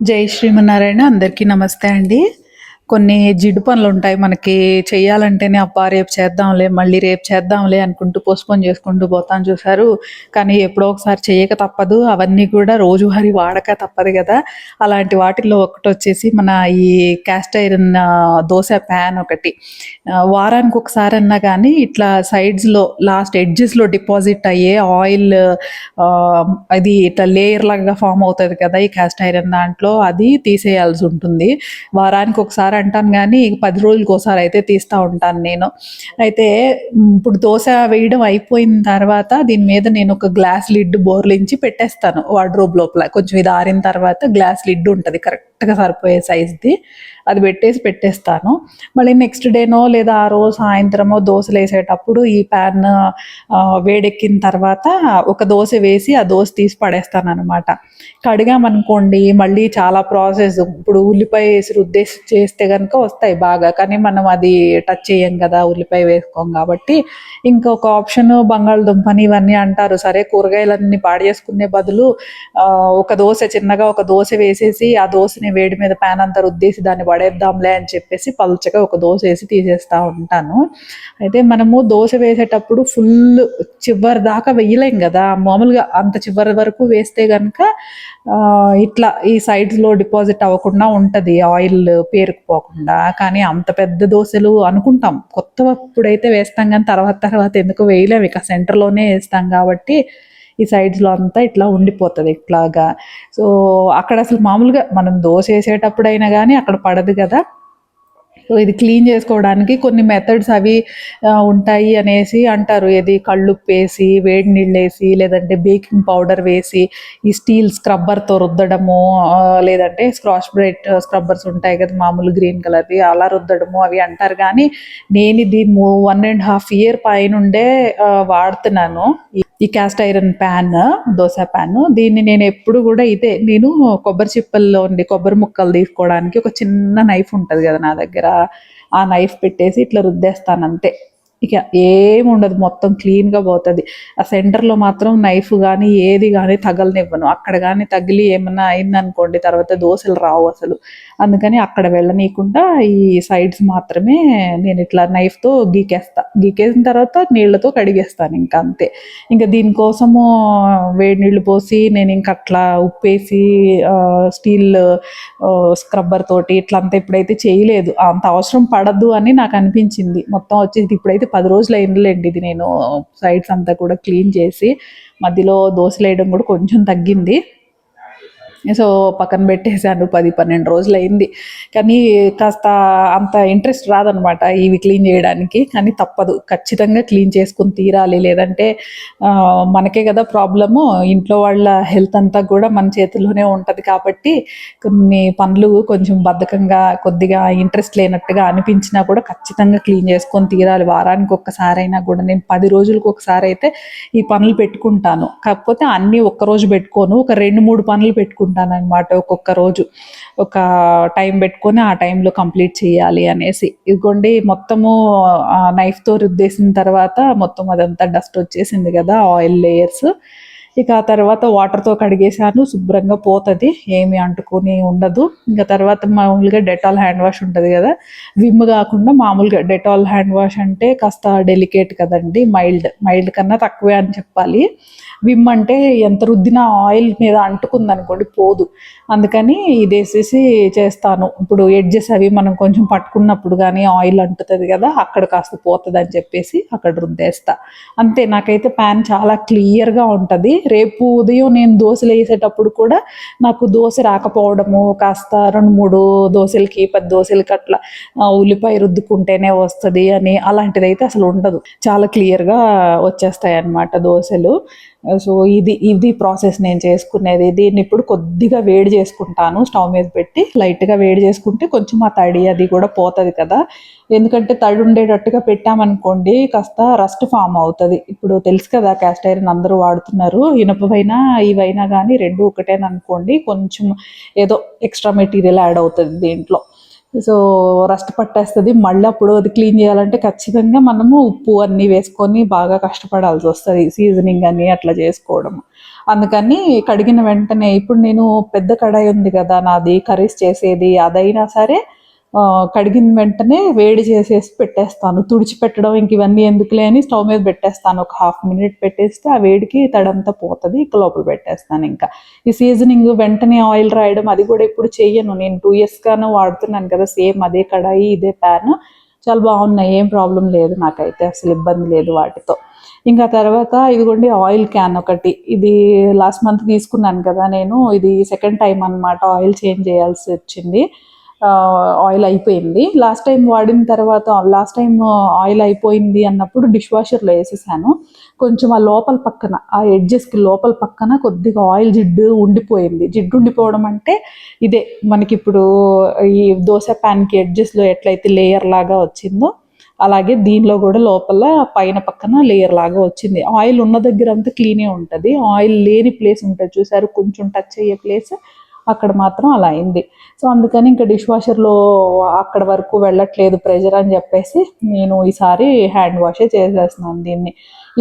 జై శ్రీమన్నారాయణ. అందరికీ నమస్తే అండి. కొన్ని జిడ్డు పనులుంటాయి మనకి చెయ్యాలంటేనే అబ్బా! రేపు చేద్దాంలే, మళ్ళీ రేపు చేద్దాంలే అనుకుంటూ పోస్ట్‌పోన్ చేసుకుంటూ పోతాం చూసారు. కానీ ఎప్పుడో ఒకసారి చేయక తప్పదు. అవన్నీ కూడా రోజువారీ వాడక తప్పదు గదా! అలాంటి వాటిల్లో ఒకటొచ్చేసి మన ఈ క్యాస్ట్ ఐరన్ దోస ప్యాన్ ఒకటి. వారానికి ఒకసారన్నా గానీ ఇట్లా సైడ్స్‌లో లాస్ట్ ఎడ్జెస్‌లో డిపాజిట్ అయ్యే ఆయిల్ అది ఇట్లా లేయర్ లాగా ఫార్మ్ అవుతది కదా! ఈ క్యాస్ట్ ఐరన్ దాంట్లో అది తీసేయాల్సుంటుంది. వారానికి ఒకసారి అంటాను గానీ, 10 రోజులకోసారి అయితే తీస్తా ఉంటాను నేను. అయితే ఇప్పుడు దోస వేయడం అయిపోయిన తర్వాత దీని మీద నేను ఒక గ్లాస్ లిడ్ బోర్లించి పెట్టేస్తాను వార్డ్‌రోబ్ లోపల. కొంచెం ఇది ఆరిన తర్వాత గ్లాస్ లిడ్ ఉంటది కరెక్ట్‌గా సరిపోయే సైజ్‌ది. అది పెట్టేస్తాను. మళ్ళీ నెక్స్ట్ డేనో లేదా ఆ రోజు సాయంత్రమో దోసలేసేటప్పుడు ఈ ప్యాన్ వేడెక్కిన తర్వాత ఒక దోస వేసి ఆ దోస తీసి పడేస్తాననమాట. కడిగామనుకోండి మళ్ళీ చాలా ప్రాసెస్. ఇప్పుడు ఉల్లిపాయ ఏసి రుద్దేసి చేస్తే గనుక వస్తాయి బాగా. కానీ మనం అది టచ్ చేయం కదా! ఉల్లిపాయ వేసుకోం కాబట్టి. ఇంకొక ఆప్షన్ బంగాళదుంపని ఇవన్నీ అంటారు. సరే కూరగాయలన్నీ పాడు చేసుకునే బదులు చిన్నగా ఒక దోస వేసేసి ఆ దోసని వేడి మీద ప్యాన్ అంతా రుద్దేసి దాన్ని పడేద్దాంలే అని చెప్పేసి పల్చగా ఒక దోస వేసి తీసేస్తా ఉంటాను. అయితే మనము దోస వేసేటప్పుడు చివరి దాకా వెయ్యలేం గదా! మామూలుగా అంత చివరి వరకు వేస్తే గనక ఇట్లా ఈ సైడ్స్‌లో డిపాజిట్ అవ్వకుండా ఉంటది ఆయిల్ పేరుకుపోకుండా. కానీ అంత పెద్ద దోసలు అనుకుంటాం. కొత్తవప్పుడైతే వేస్తాం గానీ తర్వాత తర్వాత ఎందుకో వేయలేం. ఇక సెంటర్‌లోనే ఏస్తాం గాబట్టి ఈ సైడ్స్‌లో అంతా ఇట్లా ఉండిపోతది ఇట్లాగా. సో, అక్కడసలు మామూలుగా మనం దోసేసేటప్పుడైనా గానీ అక్కడ పడదు గదా! సో, ఇది క్లీన్ జేసుకోవడానికి కొన్ని మెథడ్స్ అవి ఉంటాయి అనేసి అంటారు. ఏది కల్లుప్పేసి, వేడి నీళ్ళేసి, లేదంటే బేకింగ్ పౌడర్ వేసి, ఈ స్టీల్ స్క్రబ్బర్‌తో రుద్దడము, లేదంటే స్క్రాచ్ బ్రైట్ స్క్రబ్బర్స్ ఉంటాయి కదా! మామూలు గ్రీన్ కలర్‌వి అలా రుద్దడము అవి అంటారు గానీ, నేనిది 1 ½ ఇయర్ పైనుండే వాడుతున్నాను. ఈ cast iron pan, dosa pan. దీన్ని నేనెప్పుడు గూడా నేను కొబ్బరి చిప్పల్లో ఉండి కొబ్బరి ముక్కలు తీసుకోవడానికి ఒక చిన్న నైఫ్ ఉంటది గదా నా దగ్గర. ఆ నైఫ్ పెట్టేసి ఇట్లా రుద్దేస్తానంతే. ఇక ఏముండదు మొత్తం క్లీన్‌గా పోతది. ఆ సెంటర్‌లో మాత్రం నైఫ్ గానీ, ఏది గానీ తగలనివ్వను. అక్కడ గానీ తగిలి ఏమన్నా అయిందనుకోండి తర్వాత దోసలు రావు అసలు. అందుకని అక్కడ వెళ్ళనీయకుండా ఈ సైడ్స్ మాత్రమే నేనిట్లా నైఫ్‌తో గీకేస్తా. గీకేసిన తర్వాత నీళ్ళతో కడిగేస్తానింక అంతే. ఇంక దీనికోసము వేడి నీళ్ళు పోసి నేనింక అట్లా ఉప్పేసి స్టీల్ స్క్రబ్బర్ తోటి ఇట్లంతా ఇప్పుడైతే చేయలేదు. అంత అవసరం పడదు అని నాకనిపించింది. మొత్తం వచ్చేసి ఇప్పుడైతే 10 రోజులయిందిలెండి ఇది నేను సైడ్స్ అంతా కూడా క్లీన్ చేసి. మధ్యలో దోసలేయడం కూడా కొంచెం తగ్గింది. సో, పక్కన పెట్టేసాను. 10, 12 రోజులయింది. కానీ కాస్త అంత ఇంట్రెస్ట్ రాదనమాట ఇవి క్లీన్ జేయడానికి. కానీ తప్పదు. ఖచ్చితంగా క్లీన్ చేసుకొని తీరాలి. లేదంటే మనకే గదా ప్రాబ్లము. ఇంట్లో వాళ్ళ హెల్త్ అంతా గూడా మన చేతుల్లోనే ఉంటది కాబట్టి, కొన్ని పనులు కొంచెం బద్ధకంగా, కొద్దిగా ఇంట్రెస్ట్ లేనట్టుగా అనిపించినా కూడా ఖచ్చితంగా క్లీన్ చేసుకొని తీరాలి. వారానికి ఒక్కసారైనా గూడా. నేను 10 రోజులకు ఒకసారయితే ఈ పనులు పెట్టుకుంటాను. కాకపోతే అన్నీ ఒక్కరోజు పెట్టుకోను. ఒక 2, 3 పనులు పెట్టుకుంటాననమాట ఒక్కొక్క రోజు. ఒక టైం పెట్టుకొని ఆ టైంలో కంప్లీట్ చేయాలి అనేసి. ఇదిగోండి మొత్తము నైఫ్‌తో రుద్దేసిన తర్వాత మొత్తం అదంతా డస్ట్ వచ్చేసింది గదా! Oil layers. ఇక ఆ తర్వాత వాటర్‌తో కడిగేసాను. శుభ్రంగా పోతది. ఏమి అంటుకొని ఉండదు. ఇంక తర్వాత మామూలుగా డెటాల్ హ్యాండ్ వాష్ ఉంటది గదా! విమ్ గాకుండా మామూలుగా డెటాల్ హ్యాండ్ వాష్ అంటే కాస్త డెలికేట్ కదండీ! మైల్డ్ కన్నా తక్కువే అని చెప్పాలి. విమ్ అంటే ఎంత రుద్దినా ఆయిల్ మీద అంటుకుందనుకోండి పోదు. అందుకని ఇదేసేసి చేస్తాను. ఇప్పుడు ఎడ్జెస్ అవి మనం కొంచెం పట్టుకున్నప్పుడు గానీ ఆయిల్ అంటుతది గదా! అక్కడ కాస్త పోతదని చెప్పేసి అక్కడ రుద్దేస్తా. అంతే నాకైతే ప్యాన్ చాలా క్లియర్‌గా ఉంటది. రేపు ఉదయం నేను దోసలేసేటప్పుడు కూడా నాకు దోస రాకపోవడము, కాస్త 2, 3 దోసలకి, 10 దోసలకి అట్లా ఉల్లిపాయ రుద్దుకుంటేనే వస్తది అని అలాంటిదైతే అసలు ఉండదు. చాలా క్లియర్‌గా వచ్చేస్తాయన్నమాట దోసలు. సో, ఇది ప్రాసెస్ నేను చేసుకునేది. దీన్నిప్పుడు కొద్దిగా వేడి చేసుకుంటాను స్టవ్ మీద పెట్టి. లైట్‌గా వేడి చేసుకుంటే కొంచెం ఆ తడి అది కూడా పోతది కదా! ఎందుకంటే తడి ఉండేటట్టుగా పెట్టామనుకోండి కాస్త రస్ట్ ఫార్మ్ అవుతది. ఇప్పుడు తెలుసు కదా! క్యాస్ట్ ఐరన్ అందరూ వాడుతున్నారు. ఇనపవైనా, ఇవైనా గానీ 2 ఒకటేననుకోండి కొంచెం ఏదో ఎక్స్‌ట్రా మెటీరియల్ యాడ్ అవుతది దీంట్లో. సో రస్ట్ పట్టేస్తుంది. మళ్ళీ అప్పుడు అది క్లీన్ చేయాలంటే ఖచ్చితంగా మనము ఉప్పు అన్నీ వేసుకొని బాగా కష్టపడాల్సి వస్తుంది, సీజనింగ్ అని అట్లా చేసుకోవడం. అందుకని కడిగిన వెంటనే ఇప్పుడు నేను పెద్ద కడాయి ఉంది కదా నాది కర్రీస్ చేసేది, అదైనా సరే కడిగిన వెంటనే వేడి చేసేసి పెట్టేస్తాను. తుడిచిపెట్టడం ఇంక ఇవన్నీ ఎందుకులే అని స్టవ్ మీద పెట్టేస్తాను. ఒక హాఫ్ మినిట్ పెట్టేస్తే ఆ వేడికి తడంతా పోతుంది, ఇక లోపల పెట్టేస్తాను. ఇంకా ఈ సీజనింగ్ వెంటనే ఆయిల్ రాయడం అది కూడా ఇప్పుడు చెయ్యను. నేను 2 ఇయర్స్గాను వాడుతున్నాను కదా సేమ్ అదే కడాయి ఇదే ప్యాన్. చాలా బాగున్నాయి, ఏం ప్రాబ్లం లేదు నాకైతే, అసలు ఇబ్బంది లేదు వాటితో. ఇంకా తర్వాత ఇదిగోండి ఆయిల్ క్యాన్ ఒకటి, ఇది లాస్ట్ మంత్ తీసుకున్నాను కదా నేను, ఇది సెకండ్ టైం అనమాట ఆయిల్ చేంజ్ చేయాల్సి వచ్చింది. ఆయిల్ అయిపోయింది. లాస్ట్ టైం వాడిన తర్వాత లాస్ట్ టైం ఆయిల్ అయిపోయింది అన్నప్పుడు డిష్ వాషర్లో వేసేసాను. కొంచెం ఆ లోపల పక్కన ఆ ఎడ్జెస్కి లోపల పక్కన కొద్దిగా ఆయిల్ జిడ్డు ఉండిపోయింది. జిడ్డు ఉండిపోవడం అంటే ఇదే మనకి ఇప్పుడు ఈ దోశ ప్యాన్కి ఎడ్జెస్లో ఎట్లయితే లేయర్ లాగా వచ్చిందో అలాగే దీనిలో కూడా లోపల పైన పక్కన లేయర్ లాగా వచ్చింది. ఆయిల్ ఉన్న దగ్గర అంతా క్లీనే ఉంటుంది, ఆయిల్ లేని ప్లేస్ ఉంటుంది చూసారు కొంచెం టచ్ అయ్యే ప్లేస్, అక్కడ మాత్రం అలా అయింది. సో అందుకని ఇంకా డిష్ వాషర్లో అక్కడ వరకు వెళ్ళట్లేదు ప్రెజర్ అని చెప్పేసి నేను ఈసారి హ్యాండ్ వాషే చేసేస్తున్నాను దీన్ని.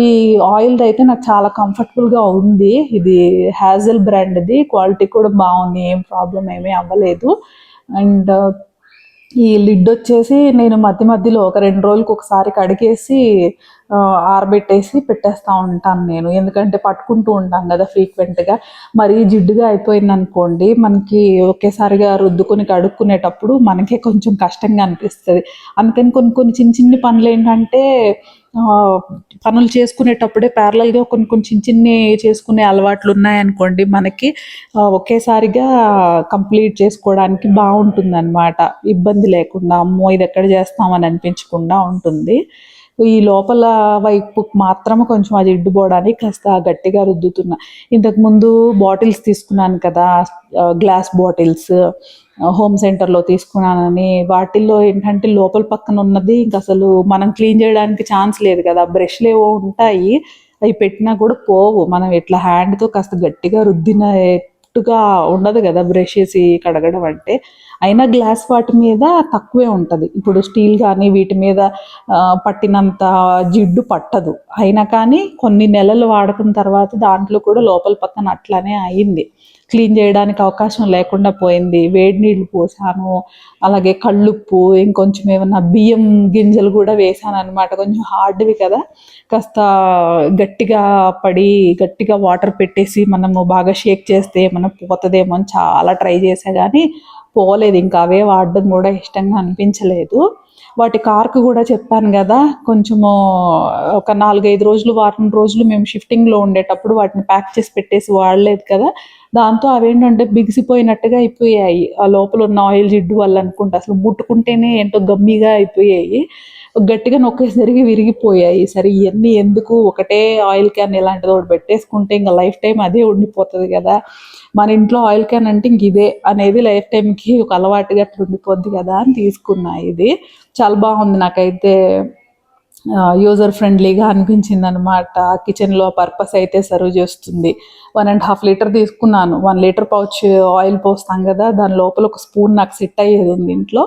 ఈ ఆయిల్ అయితే నాకు చాలా కంఫర్టబుల్గా ఉంది. ఇది హ్యాజల్ బ్రాండ్ది, క్వాలిటీ కూడా బాగుంది, ఏం ప్రాబ్లం ఏమీ అవ్వలేదు. అండ్ ఈ లిడ్ వచ్చేసి నేను మధ్య మధ్యలో ఒక 2 రోజులకు ఒకసారి కడిగేసి ఆరబెట్టేసి పెట్టేస్తూ ఉంటాను నేను, ఎందుకంటే పట్టుకుంటూ ఉంటాం కదా ఫ్రీక్వెంట్గా. మరీ జిడ్డుగా అయిపోయింది అనుకోండి మనకి ఒకేసారిగా రుద్దుకొని కడుక్కునేటప్పుడు మనకే కొంచెం కష్టంగా అనిపిస్తుంది. అందుకని కొన్ని కొన్ని చిన్న చిన్ని పనులు ఏంటంటే పనులు చేసుకునేటప్పుడే ప్యారలల్గా కొన్ని కొన్ని చిన్న చిన్ని చేసుకునే అలవాట్లు ఉన్నాయనుకోండి మనకి ఒకేసారిగా కంప్లీట్ చేసుకోవడానికి బాగుంటుంది అనమాట, ఇబ్బంది లేకుండా అమ్మో ఇది ఎక్కడ చేస్తామని అనిపించకుండా ఉంటుంది. ఈ లోపల వైపు మాత్రం కొంచెం అది ఇడ్డుపోవడానికి కాస్త గట్టిగా రుద్దుతున్నా. ఇంతకుముందు బాటిల్స్ తీసుకున్నాను కదా, గ్లాస్ బాటిల్స్ హోమ్ సెంటర్లో తీసుకున్నానని, వాటిల్లో ఏంటంటే లోపల పక్కన ఉన్నది ఇంక అసలు మనం క్లీన్ చేయడానికి ఛాన్స్ లేదు కదా, బ్రష్లు ఏవో ఉంటాయి అవి పెట్టినా కూడా పోవు, మనం ఇట్లా హ్యాండ్తో కాస్త గట్టిగా రుద్దినట్టుగా ఉండదు కదా బ్రష్ చేసి కడగడం అంటే. అయినా గ్లాస్ వాటి మీద తక్కువే ఉంటుంది, ఇప్పుడు స్టీల్ కానీ వీటి మీద పట్టినంత జిడ్డు పట్టదు. అయినా కానీ కొన్ని నెలలు వాడుకున్న తర్వాత దాంట్లో కూడా లోపల పక్కన అట్లానే అయింది, క్లీన్ చేయడానికి అవకాశం లేకుండా పోయింది. వేడి నీళ్ళు పోసాను, అలాగే కళ్ళుప్పు, ఇంకొంచెం ఏమన్నా బియ్యం గింజలు కూడా వేసాను అనమాట, కొంచెం హార్డ్వి కదా, కాస్త గట్టిగా పడి గట్టిగా వాటర్ పెట్టేసి మనము బాగా షేక్ చేస్తే ఏమన్నా పోతుందేమో అని చాలా ట్రై చేసా కానీ పోలేదు. ఇంకా అవే వాడడం కూడా ఇష్టంగా అనిపించలేదు. వాటి కార్కు కూడా చెప్పాను కదా, కొంచెము ఒక 4-5 రోజులు వారం రోజులు మేము షిఫ్టింగ్లో ఉండేటప్పుడు వాటిని ప్యాక్ చేసి పెట్టేసి వాడలేదు కదా, దాంతో అవేంటంటే బిగిసిపోయినట్టుగా అయిపోయాయి. ఆ లోపల ఉన్న ఆయిల్ జిడ్డు వల్ల అనుకుంటా, అసలు ముట్టుకుంటేనే ఏంటో గమ్మిగా అయిపోయాయి, గట్టిగా నొక్కేసరికి విరిగిపోయాయి. సరే ఇవన్నీ ఎందుకు, ఒకటే ఆయిల్ క్యాన్ ఇలాంటిది ఒకటి పెట్టేసుకుంటే ఇంకా లైఫ్ టైం అదే ఉండిపోతుంది కదా, మన ఇంట్లో ఆయిల్ క్యాన్ అంటే ఇంక ఇదే అనేది లైఫ్ టైంకి ఒక అలవాటుగా అట్లా ఉండిపోద్ది కదా అని తీసుకున్నా. ఇది చాలా బాగుంది నాకైతే, యూజర్ ఫ్రెండ్లీగా అనిపించింది అనమాట. కిచెన్లో పర్పస్ అయితే సర్వ్ చేస్తుంది. 1.5 లీటర్ తీసుకున్నాను, 1 లీటర్ పౌచ్ ఆయిల్ పోస్తాం కదా, దాని లోపల ఒక స్పూన్ నాకు సెట్ అయ్యేది ఉంది ఇంట్లో,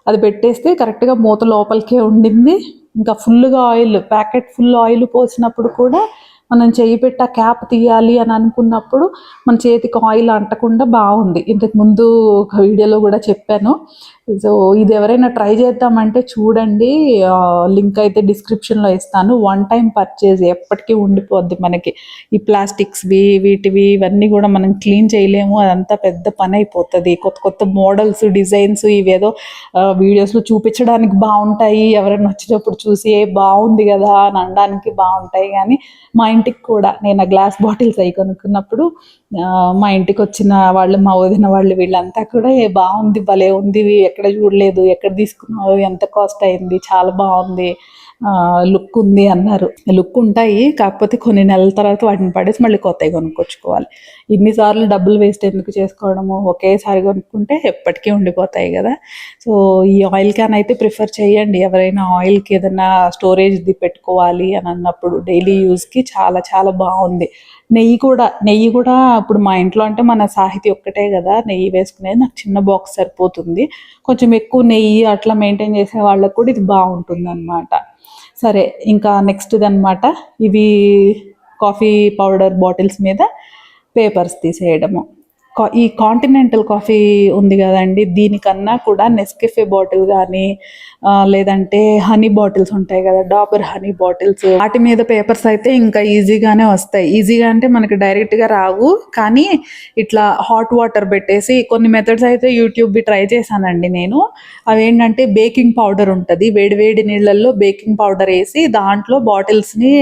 అది పెట్టేస్తే కరెక్ట్గా మూత లోపలికే ఉండింది. ఇంకా ఫుల్గా ఆయిల్, ప్యాకెట్ ఫుల్ ఆయిల్ పోసినప్పుడు కూడా మనం చెయ్యి పెట్టి ఆ క్యాప్ తీయాలి అని అనుకున్నప్పుడు మన చేతికి ఆయిల్ అంటకుండా బాగుంది. ఇంతకుముందు ఒక వీడియోలో కూడా చెప్పాను. సో ఇది ఎవరైనా ట్రై చేద్దామంటే చూడండి, లింక్ అయితే డిస్క్రిప్షన్లో ఇస్తాను. వన్ టైం పర్చేజ్, ఎప్పటికీ ఉండిపోద్ది మనకి. ఈ ప్లాస్టిక్స్వి వీటివి ఇవన్నీ కూడా మనం క్లీన్ చేయలేము, అదంతా పెద్ద పని అయిపోతుంది. కొత్త కొత్త మోడల్స్ డిజైన్స్ ఇవేదో వీడియోస్లో చూపించడానికి బాగుంటాయి, ఎవరైనా వచ్చినప్పుడు చూసి బాగుంది కదా అని అనడానికి బాగుంటాయి. కానీ మా ఇంటికి కూడా నేను ఆ గ్లాస్ బాటిల్స్ అవి కొనుక్కున్నప్పుడు మా ఇంటికి వచ్చిన వాళ్ళు, మా వదిన వాళ్ళు, వీళ్ళంతా కూడా బాగుంది, భలే ఉంది, ఎక్కడ చూడలేదు, ఎక్కడ తీసుకున్నావు, ఎంత కాస్ట్ అయింది, చాలా బాగుంది, లుక్ ఉంది అన్నారు. లుక్ ఉంటాయి, కాకపోతే కొన్ని నెలల తర్వాత వాటిని పడేసి మళ్ళీ కొత్తవి కొనుక్కొచ్చుకోవాలి. ఇన్నిసార్లు డబ్బులు వేస్ట్ ఎందుకు చేసుకోవడము, ఒకేసారి కొనుక్కుంటే ఎప్పటికీ ఉండిపోతాయి కదా. సో ఈ ఆయిల్ క్యాన్ అయితే ప్రిఫర్ చేయండి. ఎవరైనా ఆయిల్కి ఏదైనా స్టోరేజ్ది పెట్టుకోవాలి అని అన్నప్పుడు డైలీ యూస్కి చాలా చాలా బాగుంది. నెయ్యి కూడా ఇప్పుడు మా ఇంట్లో అంటే మన సాహితీ ఒక్కటే కదా నెయ్యి వేసుకునేది, నాకు చిన్న బాక్స్ సరిపోతుంది. కొంచెం ఎక్కువ నెయ్యి అట్లా మెయింటైన్ చేసే వాళ్ళకు కూడా ఇది బాగుంటుంది అనమాట. సరే, ఇంకా నెక్స్ట్ది అనమాట, ఇవి కాఫీ పౌడర్ బాటిల్స్ మీద పేపర్స్ తీసేయడము. ఈ కాంటినెంటల్ కాఫీ ఉంది కదండి, దీనికన్నా కూడా నెస్కెఫే బాటిల్ కానీ లేదంటే హనీ బాటిల్స్ ఉంటాయి కదా, డాబర్ హనీ బాటిల్స్, వాటి మీద పేపర్స్ అయితే ఇంకా ఈజీగానే వస్తాయి. ఈజీగా అంటే మనకి డైరెక్ట్గా రావు, కానీ ఇట్లా హాట్ వాటర్ పెట్టేసి కొన్ని మెథడ్స్ అయితే యూట్యూబ్వి ట్రై చేశానండి నేను. అవేంటంటే బేకింగ్ పౌడర్ ఉంటుంది, వేడి వేడి నీళ్ళల్లో బేకింగ్ పౌడర్ వేసి దాంట్లో బాటిల్స్ని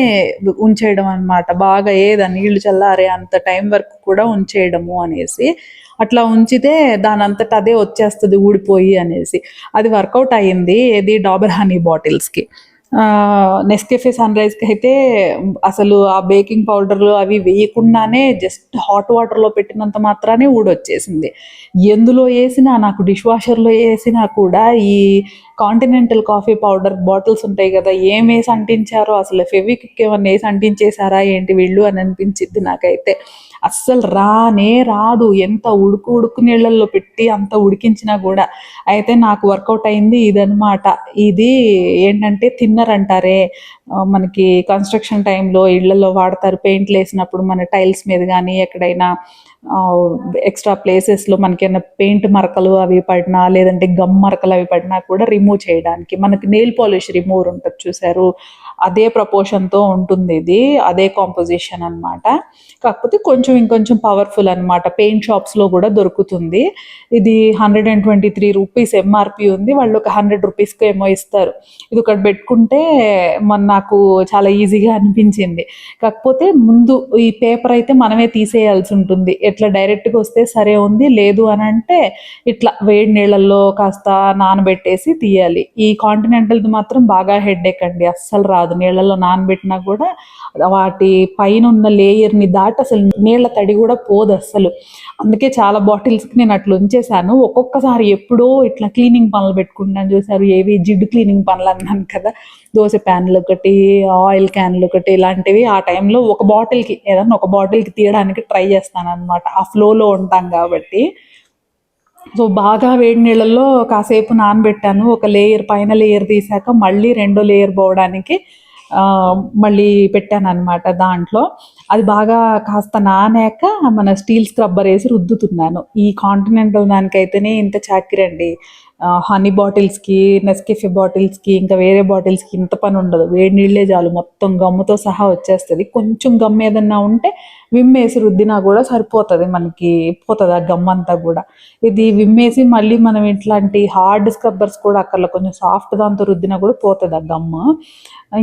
ఉంచేయడం అనమాట. బాగా నీళ్లు చల్లారే అంత టైం వరకు కూడా ఉంచేయడము అనేసి, అట్లా ఉంచితే దాని అంతటా అదే వచ్చేస్తుంది ఊడిపోయి అనేసి. అది వర్కౌట్ అయ్యింది ఏది డాబర్ హనీ బాటిల్స్కి. నెస్కెఫే సన్ రైజ్కి అయితే అసలు ఆ బేకింగ్ పౌడర్లు అవి వేయకుండానే జస్ట్ హాట్ వాటర్లో పెట్టినంత మాత్రానే ఊడొచ్చేసింది. ఎందులో వేసినా, నాకు డిష్ వాషర్లో వేసినా కూడా ఈ కాంటినెంటల్ కాఫీ పౌడర్ బాటిల్స్ ఉంటాయి కదా, ఏం వేసి అంటించారో, అసలు ఫెవిక్విక్ ఏమన్నా వేసి అంటించేశారా ఏంటి వీళ్ళు అని అనిపించింది నాకైతే. అస్సలు రాదు, ఎంత ఉడుకు నీళ్ళల్లో పెట్టి అంత ఉడికించినా కూడా. అయితే నాకు వర్కౌట్ అయింది ఇదనమాట. ఇది ఏంటంటే థిన్నర్ అంటారే, మనకి కన్స్ట్రక్షన్ టైంలో ఇళ్లలో వాడతారు, పెయింట్లు వేసినప్పుడు మన టైల్స్ మీద కానీ ఎక్కడైనా ఎక్స్ట్రా ప్లేసెస్లో మనకేమైనా పెయింట్ మరకలు అవి పడినా, లేదంటే గమ్ మరకలు అవి పడినా కూడా రిమూవ్ చేయడానికి, మనకి నెయిల్ పాలిష్ రిమూవర్ ఉంటుంది చూసారు, అదే ప్రపోర్షన్తో ఉంటుంది ఇది, అదే కాంపోజిషన్ అనమాట. కాకపోతే ఇంకొంచెం పవర్ఫుల్ అనమాట. పెయింట్ షాప్స్లో కూడా దొరుకుతుంది ఇది. 123 రూపీస్ ఎంఆర్పి ఉంది, వాళ్ళు ఒక 100 రూపీస్కి ఏమో ఇస్తారు. ఇది ఒకటి పెట్టుకుంటే నాకు చాలా ఈజీగా అనిపించింది. కాకపోతే ముందు ఈ పేపర్ అయితే మనమే తీసేయాల్సి ఉంటుంది. ఎట్లా డైరెక్ట్గా వస్తే సరే ఉంది, లేదు అని అంటే ఇట్లా వేడి నీళ్ళల్లో కాస్త నానబెట్టేసి తీయాలి. ఈ కాంటినెంటల్ది మాత్రం బాగా హెడ్ఏక్ అండి, అస్సలు రాదు. నీళ్ళల్లో నానబెట్టినా కూడా వాటి పైన ఉన్న లేయర్ని దాటి అసలు నీళ్ళ తడి కూడా పోదు అస్సలు. అందుకే చాలా బాటిల్స్కి నేను అట్లా ఉంచేసాను. ఒక్కొక్కసారి ఎప్పుడో ఇట్లా క్లీనింగ్ పనులు పెట్టుకుంటాను చూసారు, ఏవి జిడ్డు క్లీనింగ్ పనులు అన్నాను కదా, దోశ ప్యాన్లు ఒకటి, ఆయిల్ క్యాన్లు ఒకటి, ఇలాంటివి ఆ టైంలో ఏదన్నా ఒక బాటిల్కి తీయడానికి ట్రై చేస్తాను అనమాట, ఆ ఫ్లోలో ఉంటాం కాబట్టి. సో బాగా వేడి నీళ్ళల్లో కాసేపు నానబెట్టాను. ఒక పైన లేయర్ తీసాక మళ్ళీ రెండో లేయర్ పోవడానికి మళ్ళీ పెట్టానన్నమాట దాంట్లో. అది బాగా కాస్త నానాక మన స్టీల్ స్క్రబ్బర్ వేసి రుద్దుతున్నాను. ఈ కాంటినెంటల్ దానికైతేనే ఇంత చాకిరండి. హనీ బాటిల్స్కి, నెస్కెఫే బాటిల్స్కి, ఇంకా వేరే బాటిల్స్కి ఇంత పని ఉండదు. వేడి నీళ్ళే చాలు, మొత్తం గమ్ముతో సహా వచ్చేస్తుంది. కొంచెం గమ్ ఏదన్నా ఉంటే విమ్ వేసి రుద్దినా కూడా సరిపోతుంది, మనకి పోతుంది ఆ గమ్ అంతా కూడా. ఇది విమ్ వేసి మళ్ళీ మనం ఇట్లాంటి హార్డ్ స్క్రబ్బర్స్ కూడా అక్కర్లో, కొంచెం సాఫ్ట్ దాంతో రుద్దినా కూడా పోతుంది ఆ గమ్.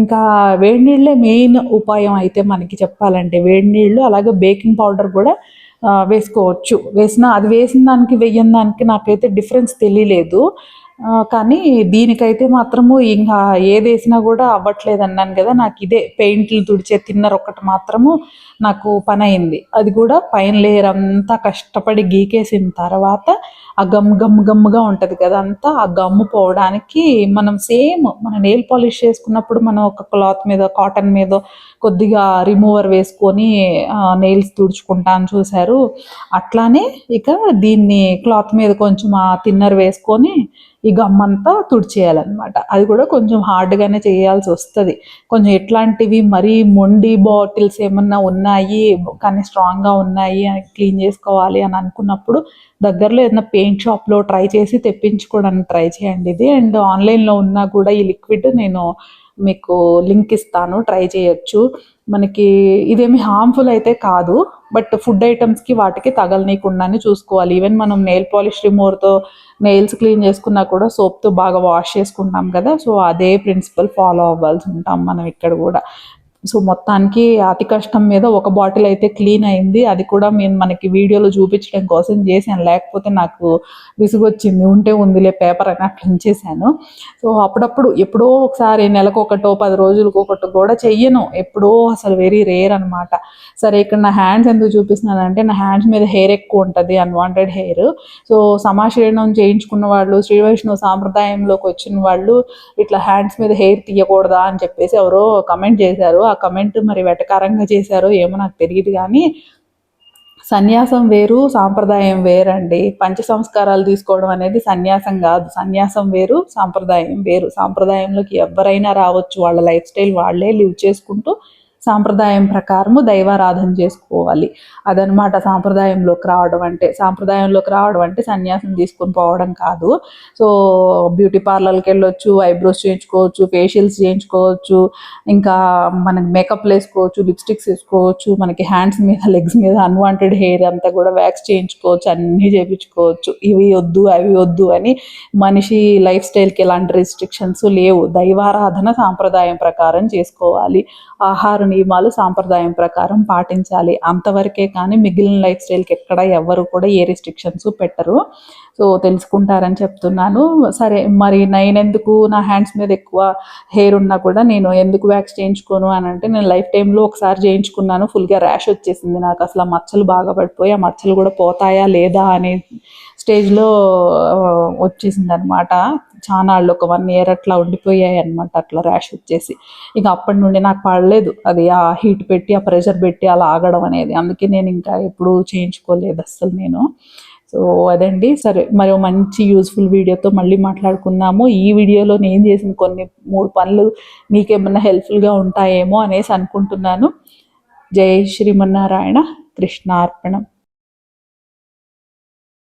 ఇంకా వేడి నీళ్ళే మెయిన్ ఉపాయం అయితే మనకి చెప్పాలంటే. వేడి నీళ్ళు, అలాగే బేకింగ్ పౌడర్ కూడా వేసుకోవచ్చు. అది వేసిన దానికి వెయ్యని దానికి నాకైతే డిఫరెన్స్ తెలియలేదు. కానీ దీనికైతే మాత్రము ఇంకా ఏది వేసినా కూడా అవ్వట్లేదు అన్నాను కదా, నాకు ఇదే పెయింట్లు తుడిచే థిన్నర్ ఒక్కటి మాత్రము నాకు పని అయింది. అది కూడా పైన లేయర్ అంతా కష్టపడి గీకేసిన తర్వాత ఆ గమ్ముగా ఉంటుంది కదా అంతా, ఆ గమ్ము పోవడానికి మన నెయిల్ పాలిష్ చేసుకున్నప్పుడు మనం ఒక క్లాత్ మీద, కాటన్ మీద కొద్దిగా రిమూవర్ వేసుకొని నెయిల్స్ తుడుచుకుంటాను చూసారు, అట్లానే ఇక దీన్ని క్లాత్ మీద కొంచెం ఆ థిన్నర్ వేసుకొని ఈ గమ్మంతా తుడిచేయాలన్నమాట. అది కూడా కొంచెం హార్డ్గానే చేయాల్సి వస్తుంది. కొంచెం ఎట్లాంటివి మరీ మొండి బాటిల్స్ ఏమన్నా ఉన్నాయి కానీ స్ట్రాంగ్గా ఉన్నాయి అని క్లీన్ చేసుకోవాలి అని అనుకున్నప్పుడు దగ్గరలో ఏదైనా పెయింట్ షాప్లో ట్రై చేసి తెప్పించుకోవడానికి ట్రై చేయండి ఇది. అండ్ ఆన్లైన్లో ఉన్నా కూడా ఈ లిక్విడ్ నేను మీకు లింక్ ఇస్తాను, ట్రై చేయొచ్చు. మనకి ఇదేమి హార్మ్ఫుల్ అయితే కాదు, బట్ ఫుడ్ ఐటమ్స్కి వాటికి తగలనీయకుండానే చూసుకోవాలి. ఈవెన్ మనం నెయిల్ పాలిష్ రిమూవర్తో నెయిల్స్ క్లీన్ చేసుకున్నా కూడా సోప్తో బాగా వాష్ చేసుకుంటాం కదా, సో అదే ప్రిన్సిపల్ ఫాలో అవ్వాల్సి ఉంటాం మనం ఇక్కడ కూడా. సో మొత్తానికి అతి కష్టం మీద ఒక బాటిల్ అయితే క్లీన్ అయింది. అది కూడా నేను మనకి వీడియోలో చూపించడం కోసం చేశాను, లేకపోతే నాకు విసుగొచ్చింది. ఉంటే ఉందిలే పేపర్ అని అట్లా ఉంచేసాను. సో అప్పుడప్పుడు ఎప్పుడో ఒకసారి నెలకు ఒకటో 10 రోజులకు ఒకటి కూడా చెయ్యను, ఎప్పుడో, అసలు వెరీ రేర్ అనమాట. సరే ఇక్కడ నా హ్యాండ్స్ ఎందుకు చూపిస్తున్నానంటే నా హ్యాండ్స్ మీద హెయిర్ ఎక్కువ ఉంటుంది, అన్వాంటెడ్ హెయిర్. సో సమాశ్రయణం చేయించుకున్న వాళ్ళు, శ్రీ వైష్ణవ సాంప్రదాయంలోకి వచ్చిన వాళ్ళు ఇట్లా హ్యాండ్స్ మీద హెయిర్ తీయకూడదా అని చెప్పేసి ఎవరో కమెంట్ చేశారు. ఆ కమెంట్ మరి వెటకారంగా చేశారో ఏమో నాకు తెలియదు, కానీ సన్యాసం వేరు సాంప్రదాయం వేరండి. పంచ సంస్కారాలు తీసుకోవడం అనేది సన్యాసం కాదు. సన్యాసం వేరు, సాంప్రదాయం వేరు. సాంప్రదాయంలోకి ఎవరైనా రావచ్చు, వాళ్ళ లైఫ్ స్టైల్ వాళ్ళే లివ్ చేసుకుంటూ సాంప్రదాయం ప్రకారము దైవారాధన చేసుకోవాలి. అదనమాట సాంప్రదాయంలోకి రావడం అంటే. సాంప్రదాయంలోకి రావడం అంటే సన్యాసం తీసుకొని పోవడం కాదు. సో బ్యూటీ పార్లర్కి వెళ్ళొచ్చు, ఐబ్రోస్ చేయించుకోవచ్చు, ఫేషియల్స్ చేయించుకోవచ్చు, ఇంకా మనకి మేకప్ వేసుకోవచ్చు, లిప్స్టిక్స్ వేసుకోవచ్చు, మనకి హ్యాండ్స్ మీద, లెగ్స్ మీద అన్వాంటెడ్ హెయిర్ అంతా కూడా వ్యాక్స్ చేయించుకోవచ్చు, అన్నీ చేయించుకోవచ్చు. ఇవి వద్దు అవి వద్దు అని మనిషి లైఫ్ స్టైల్కి ఎలాంటి రెస్ట్రిక్షన్స్ లేవు. దైవారాధన సాంప్రదాయం ప్రకారం చేసుకోవాలి. ఆహార నియమాలు సాంప్రదాయం ప్రకారం పాటించాలి. అంతవరకే కానీ మిగిలిన లైఫ్ స్టైల్కి ఎక్కడ ఎవరు కూడా ఏ రెస్ట్రిక్షన్స్ పెట్టరు. సో తెలుసుకుంటారని చెప్తున్నాను. సరే మరి నేనెందుకు, నా హ్యాండ్స్ మీద ఎక్కువ హెయిర్ ఉన్నా కూడా నేను ఎందుకు వ్యాక్స్ చేయించుకోను అని అంటే, నేను లైఫ్ టైంలో ఒకసారి చేయించుకున్నాను, ఫుల్గా ర్యాష్ వచ్చేసింది నాకు. అసలు ఆ మచ్చలు బాగా పడిపోయి ఆ మచ్చలు కూడా పోతాయా లేదా అనే స్టేజ్లో వచ్చేసింది అనమాట. చానాళ్ళు ఒక 1 year అట్లా ఉండిపోయాయి అనమాట, అట్లా ర్యాష్ వచ్చేసి. ఇక అప్పటి నుండి నాకు పడలేదు అది, ఆ హీట్ పెట్టి ఆ ప్రెషర్ పెట్టి అలా ఆగడం అనేది. అందుకే నేను ఇంకా ఎప్పుడూ చేయించుకోలేదు అస్సలు నేను. సో అదండి. సరే మరి మంచి యూస్ఫుల్ వీడియోతో మళ్ళీ మాట్లాడుకుందాము. ఈ వీడియోలో నేను చేసిన కొన్ని 3 పనులు మీకేమన్నా హెల్ప్ఫుల్గా ఉంటాయేమో అనేసి అనుకుంటున్నాను. జై శ్రీమన్నారాయణ. కృష్ణార్పణం.